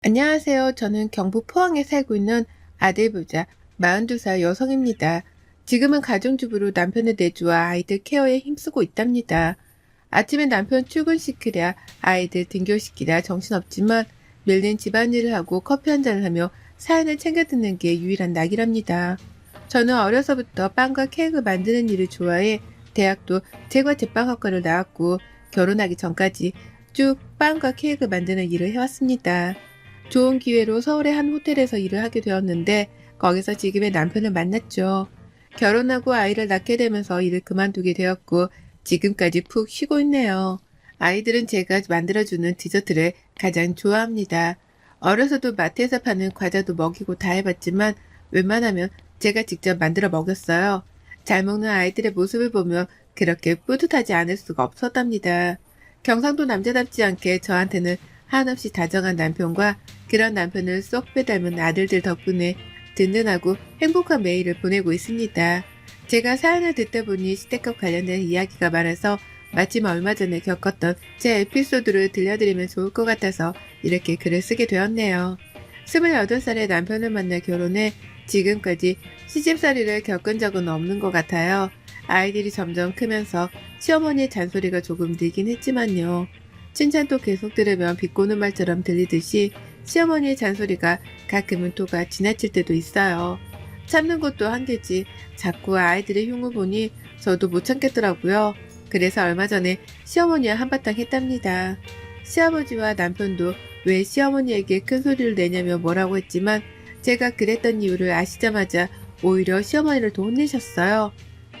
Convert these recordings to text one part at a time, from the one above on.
안녕하세요. 저는 경북 포항에 살고 있는 아들 부자 42살 여성입니다. 지금은 가정주부로 남편의 내조와 아이들 케어에 힘쓰고 있답니다. 아침에 남편 출근시키랴 아이들 등교시키랴 정신없지만 밀린 집안일을 하고 커피 한 잔을 하며 사연을 챙겨 듣는 게 유일한 낙이랍니다. 저는 어려서부터 빵과 케이크 만드는 일을 좋아해 대학도 제과제빵학과를 나왔고 결혼하기 전까지 쭉 빵과 케이크 만드는 일을 해왔습니다. 좋은 기회로 서울의 한 호텔에서 일을 하게 되었는데 거기서 지금의 남편을 만났죠. 결혼하고 아이를 낳게 되면서 일을 그만두게 되었고 지금까지 푹 쉬고 있네요. 아이들은 제가 만들어주는 디저트를 가장 좋아합니다. 어려서도 마트에서 파는 과자도 먹이고 다 해봤지만 웬만하면 제가 직접 만들어 먹였어요. 잘 먹는 아이들의 모습을 보면 그렇게 뿌듯하지 않을 수가 없었답니다. 경상도 남자답지 않게 저한테는 한없이 다정한 남편과 그런 남편을 쏙 빼닮은 아들들 덕분에 든든하고 행복한 매일을 보내고 있습니다. 제가 사연을 듣다 보니 시댁과 관련된 이야기가 많아서 마침 얼마 전에 겪었던 제 에피소드를 들려드리면 좋을 것 같아서 이렇게 글을 쓰게 되었네요. 28살에 남편을 만나 결혼해 지금까지 시집살이를 겪은 적은 없는 것 같아요. 아이들이 점점 크면서 시어머니의 잔소리가 조금 늘긴 했지만요. 칭찬도 계속 들으면 비꼬는 말처럼 들리듯이 시어머니의 잔소리가 가끔은 토가 지나칠 때도 있어요. 참는 것도 한계지 자꾸 아이들의 흉을 보니 저도 못 참겠더라고요. 그래서 얼마 전에 시어머니와 한바탕 했답니다. 시아버지와 남편도 왜 시어머니에게 큰 소리를 내냐며 뭐라고 했지만 제가 그랬던 이유를 아시자마자 오히려 시어머니를 더 혼내셨어요.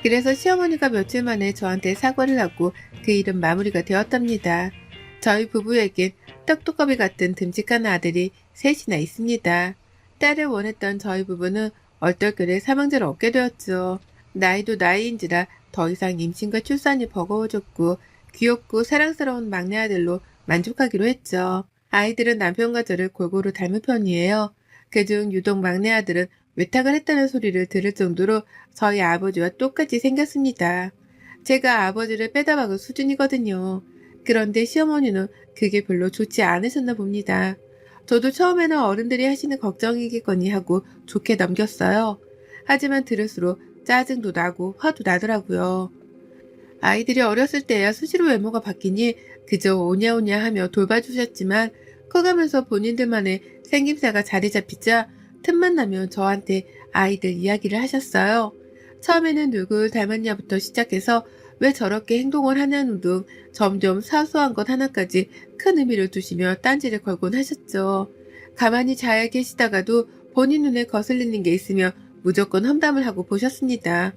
그래서 시어머니가 며칠 만에 저한테 사과를 하고 그 일은 마무리가 되었답니다. 저희 부부에겐 떡두꺼비 같은 듬직한 아들이 셋이나 있습니다. 딸을 원했던 저희 부부는 얼떨결에 사망자를 얻게 되었죠. 나이도 나이인지라 더 이상 임신과 출산이 버거워졌고 귀엽고 사랑스러운 막내 아들로 만족하기로 했죠. 아이들은 남편과 저를 골고루 닮은 편이에요. 그중 유독 막내 아들은 외탁을 했다는 소리를 들을 정도로 저희 아버지와 똑같이 생겼습니다. 제가 아버지를 빼다 박을 수준이거든요. 그런데 시어머니는 그게 별로 좋지 않으셨나 봅니다. 저도 처음에는 어른들이 하시는 걱정이겠거니 하고 좋게 넘겼어요. 하지만 들을수록 짜증도 나고 화도 나더라고요. 아이들이 어렸을 때야 수시로 외모가 바뀌니 그저 오냐오냐 하며 돌봐주셨지만 커가면서 본인들만의 생김새가 자리 잡히자 틈만 나면 저한테 아이들 이야기를 하셨어요. 처음에는 누굴 닮았냐부터 시작해서 왜 저렇게 행동을 하냐는 등 점점 사소한 것 하나까지 큰 의미를 두시며 딴지를 걸곤 하셨죠. 가만히 잘 계시다가도 본인 눈에 거슬리는 게 있으면 무조건 험담을 하고 보셨습니다.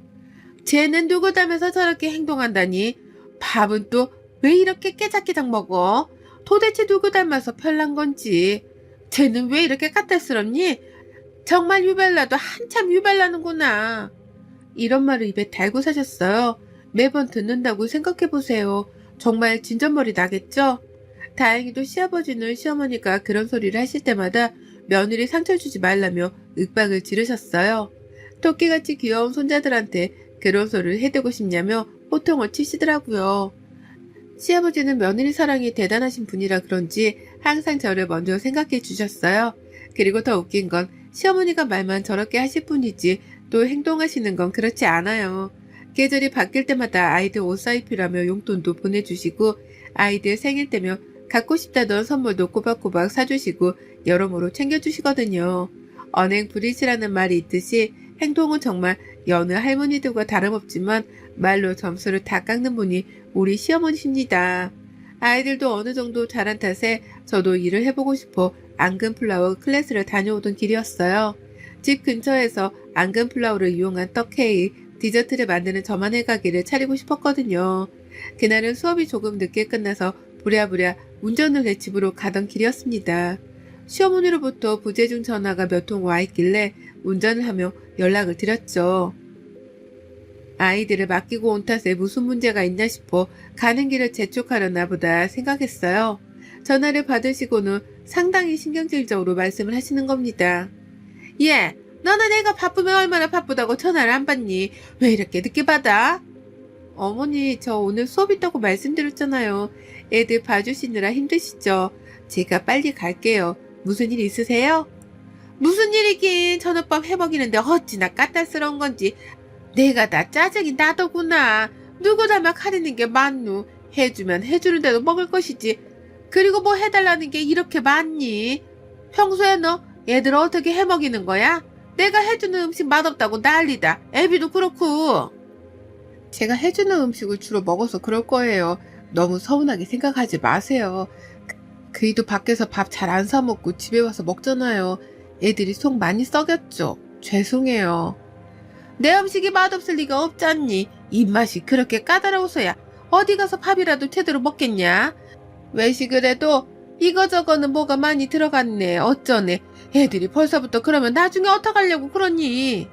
쟤는 누구 닮아서 저렇게 행동한다니? 밥은 또 왜 이렇게 깨작깨작 먹어? 도대체 누구 닮아서 편난 건지? 쟤는 왜 이렇게 까탈스럽니? 정말 유별나도 한참 유별나는구나. 이런 말을 입에 달고 사셨어요. 매번 듣는다고 생각해보세요. 정말 진전머리 나겠죠? 다행히도 시아버지는 시어머니가 그런 소리를 하실 때마다 며느리 상처 주지 말라며 윽박을 지르셨어요. 토끼같이 귀여운 손자들한테 그런 소리를 해대고 싶냐며 호통을 치시더라고요. 시아버지는 며느리 사랑이 대단하신 분이라 그런지 항상 저를 먼저 생각해 주셨어요. 그리고 더 웃긴 건 시어머니가 말만 저렇게 하실 뿐이지 또 행동하시는 건 그렇지 않아요. 계절이 바뀔 때마다 아이들 옷 사입히라며 용돈도 보내주시고 아이들 생일 때면 갖고 싶다던 선물도 꼬박꼬박 사주시고 여러모로 챙겨주시거든요. 언행불이시라는 말이 있듯이 행동은 정말 여느 할머니들과 다름없지만 말로 점수를 다 깎는 분이 우리 시어머니십니다. 아이들도 어느 정도 자란 탓에 저도 일을 해보고 싶어 앙금플라워 클래스를 다녀오던 길이었어요. 집 근처에서 앙금플라워를 이용한 떡케이크, 디저트를 만드는 저만의 가게를 차리고 싶었거든요. 그날은 수업이 조금 늦게 끝나서 부랴부랴 운전을 내 집으로 가던 길이었습니다. 시어머니로부터 부재중 전화가 몇 통 와 있길래 운전을 하며 연락을 드렸죠. 아이들을 맡기고 온 탓에 무슨 문제가 있나 싶어 가는 길을 재촉하려나 보다 생각했어요. 전화를 받으시고는 상당히 신경질적으로 말씀을 하시는 겁니다. 예, 너는 애가 바쁘면 얼마나 바쁘다고 전화를 안 받니? 왜 이렇게 늦게 받아? 어머니, 저 오늘 수업 있다고 말씀드렸잖아요. 애들 봐주시느라 힘드시죠? 제가 빨리 갈게요. 무슨 일 있으세요? 무슨 일이긴 저녁밥 해먹이는데 어찌나 까탈스러운 건지 내가 다 짜증이 나더구나. 누구 닮아 가리는 게 많누. 해주면 해주는 대로 먹을 것이지. 그리고 뭐 해달라는 게 이렇게 많니? 평소에 너 애들 어떻게 해먹이는 거야? 내가 해주는 음식 맛없다고 난리다. 애비도 그렇고. 제가 해주는 음식을 주로 먹어서 그럴 거예요. 너무 서운하게 생각하지 마세요. 그이도 밖에서 밥 잘 안 사 먹고 집에 와서 먹잖아요. 애들이 속 많이 썩였죠. 죄송해요. 내 음식이 맛없을 리가 없잖니. 입맛이 그렇게 까다로워서야 어디 가서 밥이라도 제대로 먹겠냐? 외식을 해도 이거저거는 뭐가 많이 들어갔네. 어쩌네. 애들이 벌써부터 그러면 나중에 어떡하려고 그러니?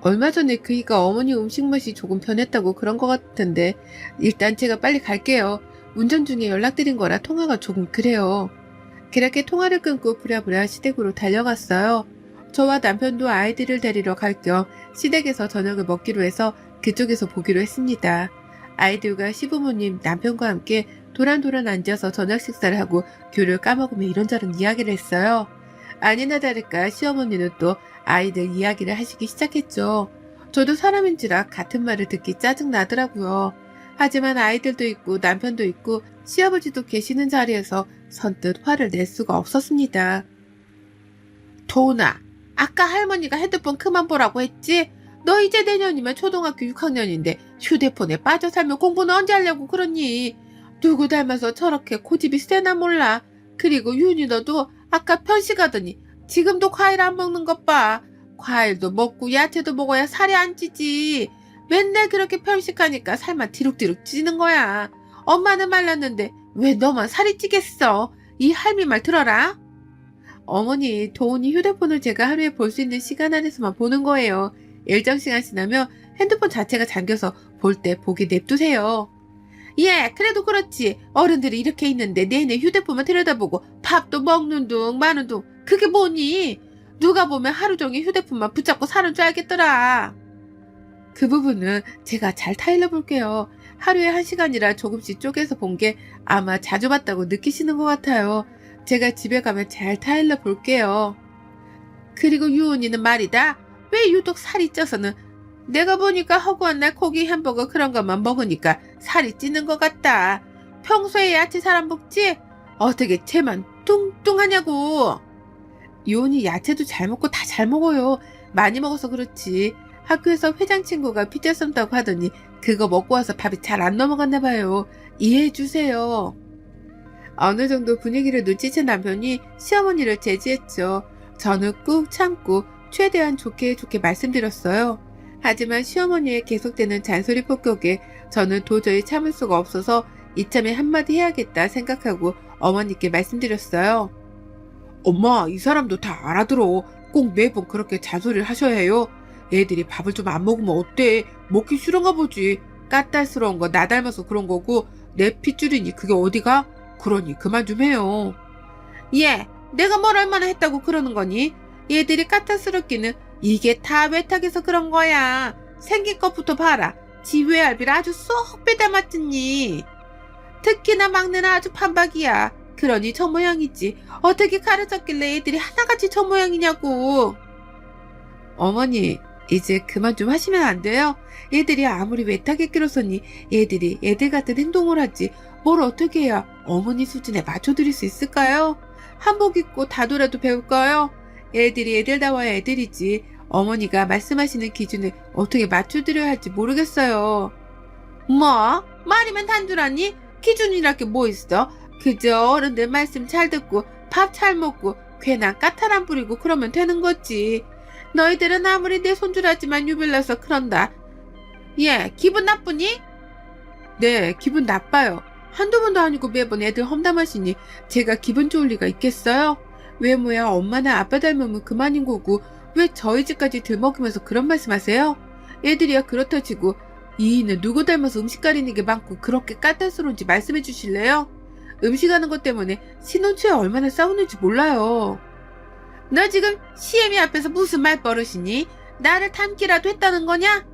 얼마 전에 그이가 어머니 음식 맛이 조금 변했다고 그런 것 같은데 일단 제가 빨리 갈게요. 운전 중에 연락드린 거라 통화가 조금 그래요. 그렇게 통화를 끊고 부랴부랴 시댁으로 달려갔어요. 저와 남편도 아이들을 데리러 갈 겸 시댁에서 저녁을 먹기로 해서 그쪽에서 보기로 했습니다. 아이들과 시부모님, 남편과 함께 도란도란 앉아서 저녁 식사를 하고 귤을 까먹으며 이런저런 이야기를 했어요. 아니나 다를까 시어머니는 또 아이들 이야기를 하시기 시작했죠. 저도 사람인지라 같은 말을 듣기 짜증나더라고요. 하지만 아이들도 있고 남편도 있고 시아버지도 계시는 자리에서 선뜻 화를 낼 수가 없었습니다. 도훈아, 아까 할머니가 핸드폰 그만 보라고 했지? 너 이제 내년이면 초등학교 6학년인데 휴대폰에 빠져 살면 공부는 언제 하려고 그러니? 누구 닮아서 저렇게 고집이 세나 몰라. 그리고 윤희 너도 아까 편식하더니 지금도 과일 안 먹는 것 봐. 과일도 먹고 야채도 먹어야 살이 안 찌지. 맨날 그렇게 편식하니까 살만 디룩디룩 찌는 거야. 엄마는 말랐는데 왜 너만 살이 찌겠어? 이 할미 말 들어라. 어머니, 도훈이 휴대폰을 제가 하루에 볼 수 있는 시간 안에서만 보는 거예요. 일정 시간 지나면 핸드폰 자체가 잠겨서 볼 때 보기 냅두세요. 예, 그래도 그렇지. 어른들이 이렇게 있는데 내내 휴대폰만 들여다보고 밥도 먹는 둥 마는 둥 그게 뭐니? 누가 보면 하루 종일 휴대폰만 붙잡고 사는 줄 알겠더라. 그 부분은 제가 잘 타일러 볼게요. 하루에 1시간이라 조금씩 쪼개서 본 게 아마 자주 봤다고 느끼시는 것 같아요. 제가 집에 가면 잘 타일러 볼게요. 그리고 유은이는 말이다. 왜 유독 살이 쪄서는 내가 보니까 허구한 날 고기 햄버거 그런 것만 먹으니까 살이 찌는 것 같다. 평소에 야채 잘 안 먹지? 어떻게 쟤만 뚱뚱하냐고. 유은이 야채도 잘 먹고 다 잘 먹어요. 많이 먹어서 그렇지. 학교에서 회장 친구가 피자 쏜다고 하더니 그거 먹고 와서 밥이 잘 안 넘어갔나 봐요. 이해해 주세요. 어느 정도 분위기를 눈치챈 남편이 시어머니를 제지했죠. 저는 꾹 참고 최대한 좋게 말씀드렸어요. 하지만 시어머니의 계속되는 잔소리 폭격에 저는 도저히 참을 수가 없어서 이참에 한마디 해야겠다 생각하고 어머니께 말씀드렸어요. 엄마, 이 사람도 다 알아들어. 꼭 매번 그렇게 잔소리를 하셔야 해요. 애들이 밥을 좀 안 먹으면 어때? 먹기 싫은가 보지. 까탈스러운 거 나 닮아서 그런 거고 내 핏줄이니 그게 어디가? 그러니 그만 좀 해요. 예, 내가 뭘 얼마나 했다고 그러는 거니? 얘들이 까탈스럽기는 이게 다 외탁에서 그런 거야. 생긴 것부터 봐라. 지 외할비를 아주 쏙 빼닮았더니. 특히나 막내는 아주 판박이야. 그러니 저 모양이지. 어떻게 가르쳤길래 애들이 하나같이 저 모양이냐고. 어머니, 이제 그만 좀 하시면 안 돼요? 애들이 아무리 외탁에 끼로서니 애들이 애들 같은 행동을 하지 뭘 어떻게 해야 어머니 수준에 맞춰드릴 수 있을까요? 한복 입고 다도라도 배울까요? 애들이 애들다워야 애들이지. 어머니가 말씀하시는 기준을 어떻게 맞춰드려야 할지 모르겠어요. 뭐? 말이면 단둘하니? 기준이랄 게 뭐 있어? 그저 어른들 말씀 잘 듣고 밥 잘 먹고 괜한 까탈 안 부리고 그러면 되는 거지. 너희들은 아무리 내 손주라지만 유별나서 그런다. 예, 기분 나쁘니? 네, 기분 나빠요. 한두 번도 아니고 매번 애들 험담하시니 제가 기분 좋을 리가 있겠어요? 외모야 엄마나 아빠 닮으면 그만인 거고 왜 저희 집까지 들먹이면서 그런 말씀하세요? 애들이야 그렇다 치고 이이는 누구 닮아서 음식 가리는 게 많고 그렇게 까탈스러운지 말씀해 주실래요? 음식하는 것 때문에 신혼초에 얼마나 싸우는지 몰라요. 너 지금 시애미 앞에서 무슨 말버릇이니? 나를 닮기라도 했다는 거냐?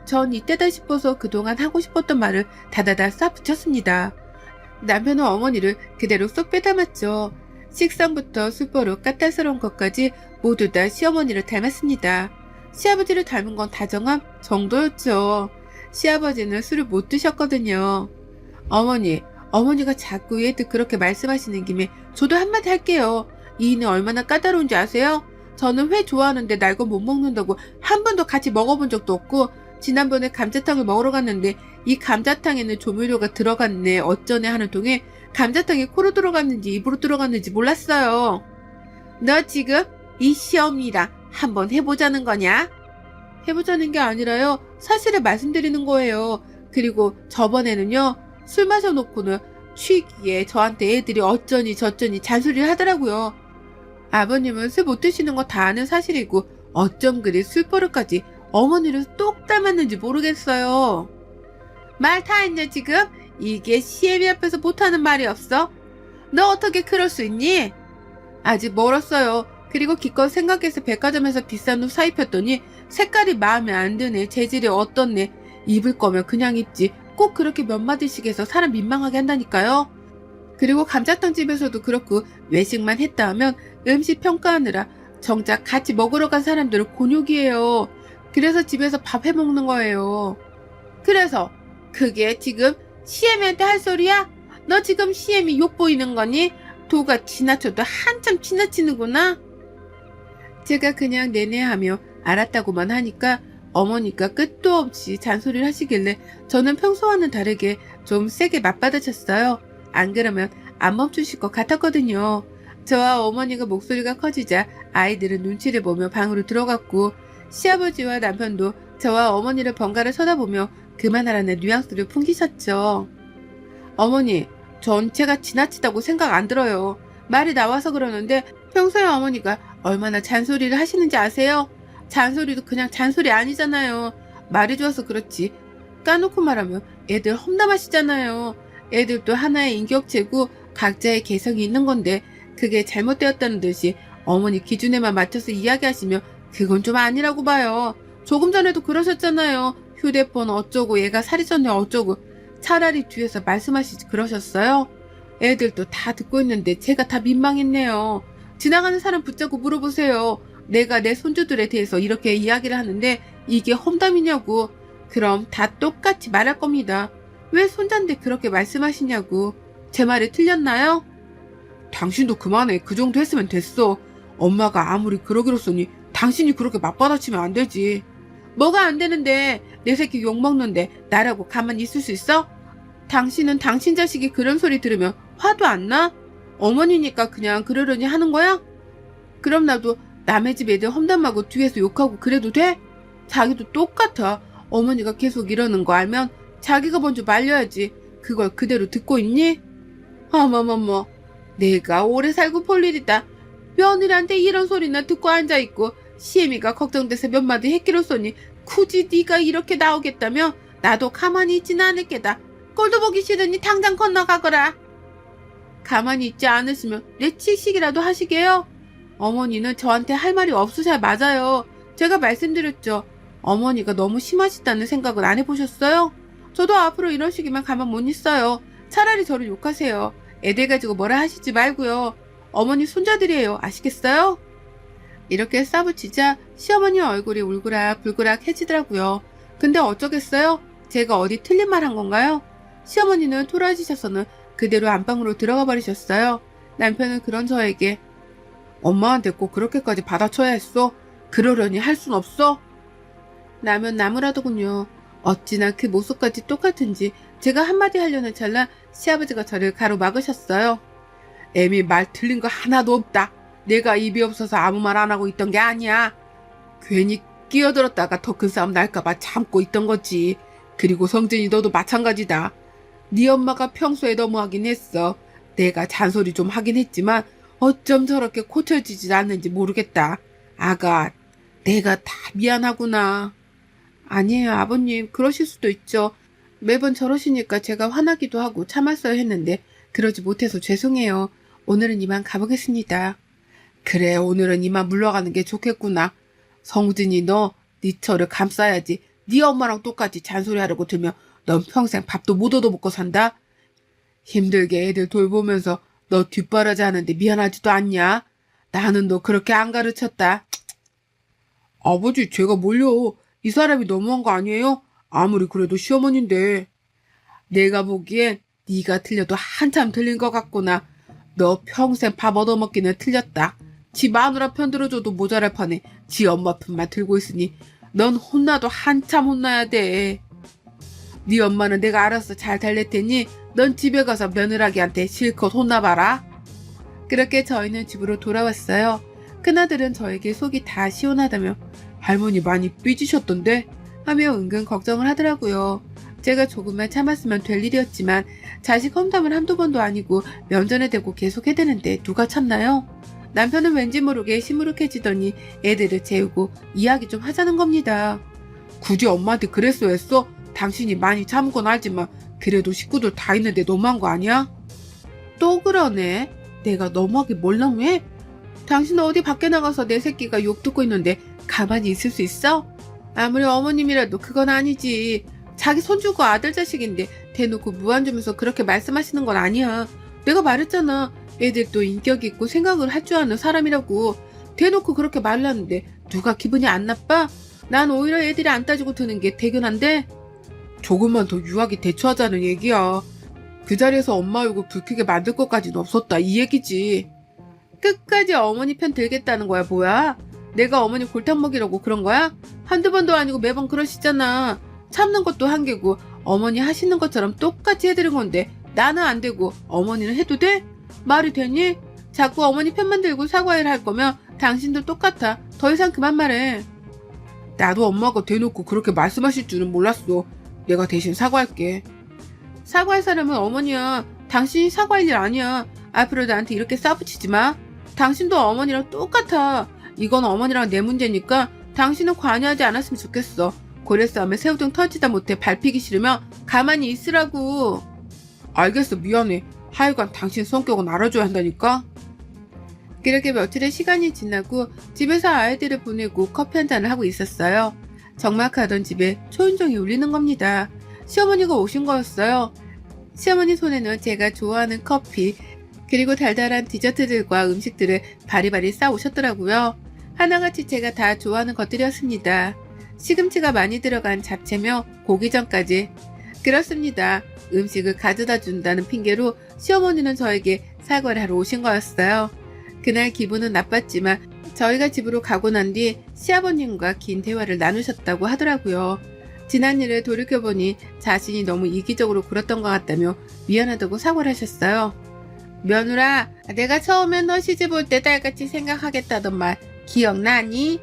전 이때다 싶어서 그동안 하고 싶었던 말을 다다다 싹 붙였습니다. 남편은 어머니를 그대로 쏙 빼닮았죠. 식성부터 술버릇 까탈스러운 것까지 모두 다 시어머니를 닮았습니다. 시아버지를 닮은 건 다정함 정도였죠. 시아버지는 술을 못 드셨거든요. 어머니가 자꾸 얘들 그렇게 말씀하시는 김에 저도 한마디 할게요. 이는 얼마나 까다로운지 아세요? 저는 회 좋아하는데 날 거 못 먹는다고 한 번도 같이 먹어본 적도 없고, 지난번에 감자탕을 먹으러 갔는데 이 감자탕에는 조미료가 들어갔네 어쩌네 하는 동에 감자탕이 코로 들어갔는지 입으로 들어갔는지 몰랐어요. 너 지금 이 시어머니랑 한번 해보자는 거냐? 해보자는 게 아니라요, 사실을 말씀드리는 거예요. 그리고 저번에는요, 술 마셔놓고는 취기에 저한테 애들이 어쩌니 저쩌니 잔소리를 하더라고요. 아버님은 술 못 드시는 거 다 아는 사실이고 어쩜 그리 술버릇까지 어머니를 똑 닮았는지 모르겠어요. 말 다 했냐 지금? 이게 시애미 앞에서 못하는 말이 없어? 너 어떻게 그럴 수 있니? 아직 멀었어요. 그리고 기껏 생각해서 백화점에서 비싼 옷 사입혔더니 색깔이 마음에 안 드네, 재질이 어떻네, 입을 거면 그냥 입지 꼭 그렇게 몇 마디씩 해서 사람 민망하게 한다니까요. 그리고 감자탕집에서도 그렇고 외식만 했다 하면 음식 평가하느라 정작 같이 먹으러 간 사람들은 곤욕이에요. 그래서 집에서 밥 해먹는 거예요. 그래서 그게 지금 시애미한테 할 소리야? 너 지금 시애미 욕 보이는 거니? 도가 지나쳐도 한참 지나치는구나. 제가 그냥 내내하며 알았다고만 하니까 어머니가 끝도 없이 잔소리를 하시길래 저는 평소와는 다르게 좀 세게 맞받아쳤어요. 안 그러면 안 멈추실 것 같았거든요. 저와 어머니가 목소리가 커지자 아이들은 눈치를 보며 방으로 들어갔고, 시아버지와 남편도 저와 어머니를 번갈아 쳐다보며 그만하라는 뉘앙스를 풍기셨죠. 어머니, 전 제가 지나치다고 생각 안 들어요. 말이 나와서 그러는데 평소에 어머니가 얼마나 잔소리를 하시는지 아세요? 잔소리도 그냥 잔소리 아니잖아요. 말이 좋아서 그렇지 까놓고 말하면 애들 험담하시잖아요. 애들도 하나의 인격체고 각자의 개성이 있는 건데 그게 잘못되었다는 듯이 어머니 기준에만 맞춰서 이야기하시면 그건 좀 아니라고 봐요. 조금 전에도 그러셨잖아요. 휴대폰 어쩌고 얘가 살이 쪘네 어쩌고. 차라리 뒤에서 말씀하시지 그러셨어요? 애들도 다 듣고 있는데 제가 다 민망했네요. 지나가는 사람 붙잡고 물어보세요. 내가 내 손주들에 대해서 이렇게 이야기를 하는데 이게 험담이냐고. 그럼 다 똑같이 말할 겁니다. 왜 손자인데 그렇게 말씀하시냐고. 제 말이 틀렸나요? 당신도 그만해. 그 정도 했으면 됐어. 엄마가 아무리 그러기로 쓰니 당신이 그렇게 맞받아치면 안 되지. 뭐가 안 되는데? 내 새끼 욕먹는데 나라고 가만히 있을 수 있어? 당신은 당신 자식이 그런 소리 들으면 화도 안 나? 어머니니까 그냥 그러려니 하는 거야? 그럼 나도 남의 집 애들 험담하고 뒤에서 욕하고 그래도 돼? 자기도 똑같아. 어머니가 계속 이러는 거 알면 자기가 먼저 말려야지. 그걸 그대로 듣고 있니? 어머머머, 내가 오래 살고 볼 일이다. 며느리한테 이런 소리나 듣고 앉아있고 시애미가 걱정돼서 몇 마디 했기로 쏘니 굳이 네가 이렇게 나오겠다며 나도 가만히 있지는 않을 게다. 꼴도 보기 싫으니 당장 건너가거라. 가만히 있지 않으시면 내치식이라도 하시게요. 어머니는 저한테 할 말이 없으셔야 맞아요. 제가 말씀드렸죠. 어머니가 너무 심하시다는 생각은 안 해보셨어요? 저도 앞으로 이런 식이면 가만 못 있어요. 차라리 저를 욕하세요. 애들 가지고 뭐라 하시지 말고요. 어머니 손자들이에요. 아시겠어요? 이렇게 싸붙이자 시어머니 얼굴이 울그락불그락 해지더라고요. 근데 어쩌겠어요? 제가 어디 틀린 말 한 건가요? 시어머니는 토라지셔서는 그대로 안방으로 들어가 버리셨어요. 남편은 그런 저에게 엄마한테 꼭 그렇게까지 받아쳐야 했어? 그러려니 할 순 없어? 나면 나무라더군요. 어찌나 그 모습까지 똑같은지 제가 한마디 하려는 찰나 시아버지가 저를 가로막으셨어요. 애미 말 틀린 거 하나도 없다. 내가 입이 없어서 아무 말 안 하고 있던 게 아니야. 괜히 끼어들었다가 더 큰 싸움 날까봐 참고 있던 거지. 그리고 성진이 너도 마찬가지다. 네 엄마가 평소에 너무하긴 했어. 내가 잔소리 좀 하긴 했지만 어쩜 저렇게 고쳐지지 않는지 모르겠다. 아가, 내가 다 미안하구나. 아니에요, 아버님. 그러실 수도 있죠. 매번 저러시니까 제가 화나기도 하고 참았어야 했는데 그러지 못해서 죄송해요. 오늘은 이만 가보겠습니다. 그래, 오늘은 이만 물러가는 게 좋겠구나. 성진이 너 네 처를 감싸야지. 네 엄마랑 똑같이 잔소리하려고 들면 넌 평생 밥도 못 얻어먹고 산다. 힘들게 애들 돌보면서 너 뒷바라지 하는데 미안하지도 않냐? 나는 너 그렇게 안 가르쳤다. 아버지, 제가 뭘요? 이 사람이 너무한 거 아니에요? 아무리 그래도 시어머니인데. 내가 보기엔 네가 틀려도 한참 틀린 것 같구나. 너 평생 밥 얻어먹기는 틀렸다. 지 마누라 편 들어줘도 모자랄 판에 지 엄마 편만 들고 있으니 넌 혼나도 한참 혼나야 돼. 네 엄마는 내가 알아서 잘 달랠 테니 넌 집에 가서 며느라기한테 실컷 혼나봐라. 그렇게 저희는 집으로 돌아왔어요. 큰아들은 저에게 속이 다 시원하다며 할머니 많이 삐지셨던데? 하며 은근 걱정을 하더라고요. 제가 조금만 참았으면 될 일이었지만 자식 험담을 한두 번도 아니고 면전에 대고 계속 해대는데 누가 참나요? 남편은 왠지 모르게 시무룩해지더니 애들을 재우고 이야기 좀 하자는 겁니다. 굳이 엄마한테 그랬어 했어? 당신이 많이 참은 건 알지만 그래도 식구들 다 있는데 너무한 거 아니야? 또 그러네. 내가 너무하게 뭘 너무해? 당신은 어디 밖에 나가서 내 새끼가 욕 듣고 있는데 가만히 있을 수 있어? 아무리 어머님이라도 그건 아니지. 자기 손주고 아들 자식인데 대놓고 무안 주면서 그렇게 말씀하시는 건 아니야. 내가 말했잖아. 애들도 인격 있고 생각을 할 줄 아는 사람이라고. 대놓고 그렇게 말하는데 누가 기분이 안 나빠? 난 오히려 애들이 안 따지고 드는 게 대견한데? 조금만 더 유하게 대처하자는 얘기야. 그 자리에서 엄마 욕을 불쾌게 만들 것까지는 없었다 이 얘기지. 끝까지 어머니 편 들겠다는 거야 뭐야? 내가 어머니 골탕 먹이라고 그런 거야? 한두 번도 아니고 매번 그러시잖아. 참는 것도 한계고 어머니 하시는 것처럼 똑같이 해드린 건데 나는 안 되고 어머니는 해도 돼? 말이 되니? 자꾸 어머니 편만 들고 사과를 할 거면 당신도 똑같아. 더 이상 그만 말해. 나도 엄마가 대놓고 그렇게 말씀하실 줄은 몰랐어. 내가 대신 사과할게. 사과할 사람은 어머니야. 당신이 사과할 일 아니야. 앞으로 나한테 이렇게 싸붙이지 마. 당신도 어머니랑 똑같아. 이건 어머니랑 내 문제니까 당신은 관여하지 않았으면 좋겠어. 고래 싸움에 새우등 터지다 못해 밟히기 싫으면 가만히 있으라고. 알겠어, 미안해. 하여간 당신 성격은 알아줘야 한다니까. 그렇게 며칠의 시간이 지나고 집에서 아이들을 보내고 커피 한잔을 하고 있었어요. 적막하던 집에 초인종이 울리는 겁니다. 시어머니가 오신 거였어요. 시어머니 손에는 제가 좋아하는 커피 그리고 달달한 디저트들과 음식들을 바리바리 싸오셨더라고요. 하나같이 제가 다 좋아하는 것들이었습니다. 시금치가 많이 들어간 잡채며 고기전까지. 그렇습니다. 음식을 가져다 준다는 핑계로 시어머니는 저에게 사과를 하러 오신 거였어요. 그날 기분은 나빴지만 저희가 집으로 가고 난 뒤 시아버님과 긴 대화를 나누셨다고 하더라고요. 지난 일을 돌이켜보니 자신이 너무 이기적으로 굴었던 것 같다며 미안하다고 사과를 하셨어요. 며느라, 내가 처음에 너 시집 올 때 딸같이 생각하겠다던 말 기억나니?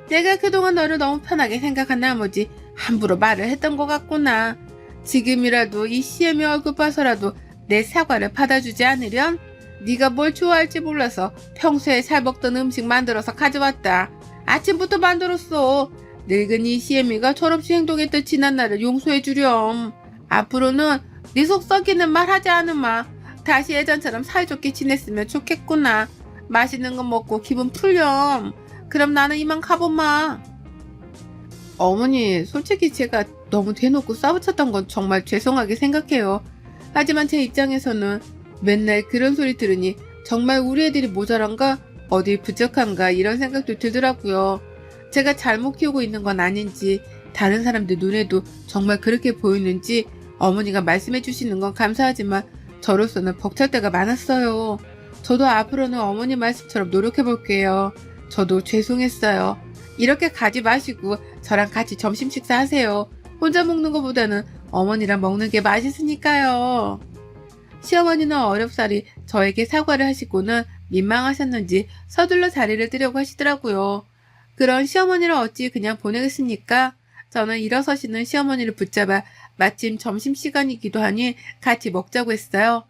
내가 그동안 너를 너무 편하게 생각한 나머지 함부로 말을 했던 것 같구나. 지금이라도 이 시엠이 얼굴 봐서라도 내 사과를 받아주지 않으련? 네가 뭘 좋아할지 몰라서 평소에 잘 먹던 음식 만들어서 가져왔다. 아침부터 만들었어. 늙은 이 시엠이가 철없이 행동했던 지난 날을 용서해 주렴. 앞으로는 네 속 썩이는 말 하지 않으마. 다시 예전처럼 사이좋게 지냈으면 좋겠구나. 맛있는 거 먹고 기분 풀렴. 그럼 나는 이만 가보마. 어머니, 솔직히 제가 너무 대놓고 싸우쳤던 건 정말 죄송하게 생각해요. 하지만 제 입장에서는 맨날 그런 소리 들으니 정말 우리 애들이 모자란가? 어디 부족한가? 이런 생각도 들더라고요. 제가 잘못 키우고 있는 건 아닌지 다른 사람들 눈에도 정말 그렇게 보이는지 어머니가 말씀해 주시는 건 감사하지만 저로서는 벅찰 때가 많았어요. 저도 앞으로는 어머니 말씀처럼 노력해 볼게요. 저도 죄송했어요. 이렇게 가지 마시고 저랑 같이 점심 식사하세요. 혼자 먹는 것보다는 어머니랑 먹는 게 맛있으니까요. 시어머니는 어렵사리 저에게 사과를 하시고는 민망하셨는지 서둘러 자리를 뜨려고 하시더라고요. 그런 시어머니를 어찌 그냥 보내겠습니까? 저는 일어서시는 시어머니를 붙잡아 마침 점심시간이기도 하니 같이 먹자고 했어요.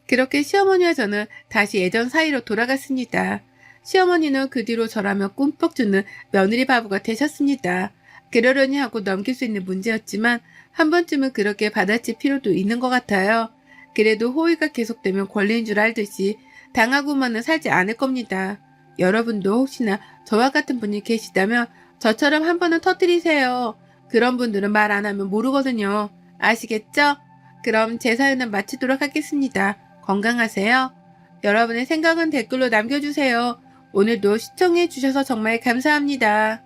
그렇게 시어머니와 저는 다시 예전 사이로 돌아갔습니다. 시어머니는 그 뒤로 저라며 꿈뻑 주는 며느리 바보가 되셨습니다. 그러려니 하고 넘길 수 있는 문제였지만 한 번쯤은 그렇게 받아칠 필요도 있는 것 같아요. 그래도 호의가 계속되면 권리인 줄 알듯이 당하고만은 살지 않을 겁니다. 여러분도 혹시나 저와 같은 분이 계시다면 저처럼 한 번은 터뜨리세요. 그런 분들은 말 안 하면 모르거든요. 아시겠죠? 그럼 제 사연은 마치도록 하겠습니다. 건강하세요. 여러분의 생각은 댓글로 남겨주세요. 오늘도 시청해주셔서 정말 감사합니다.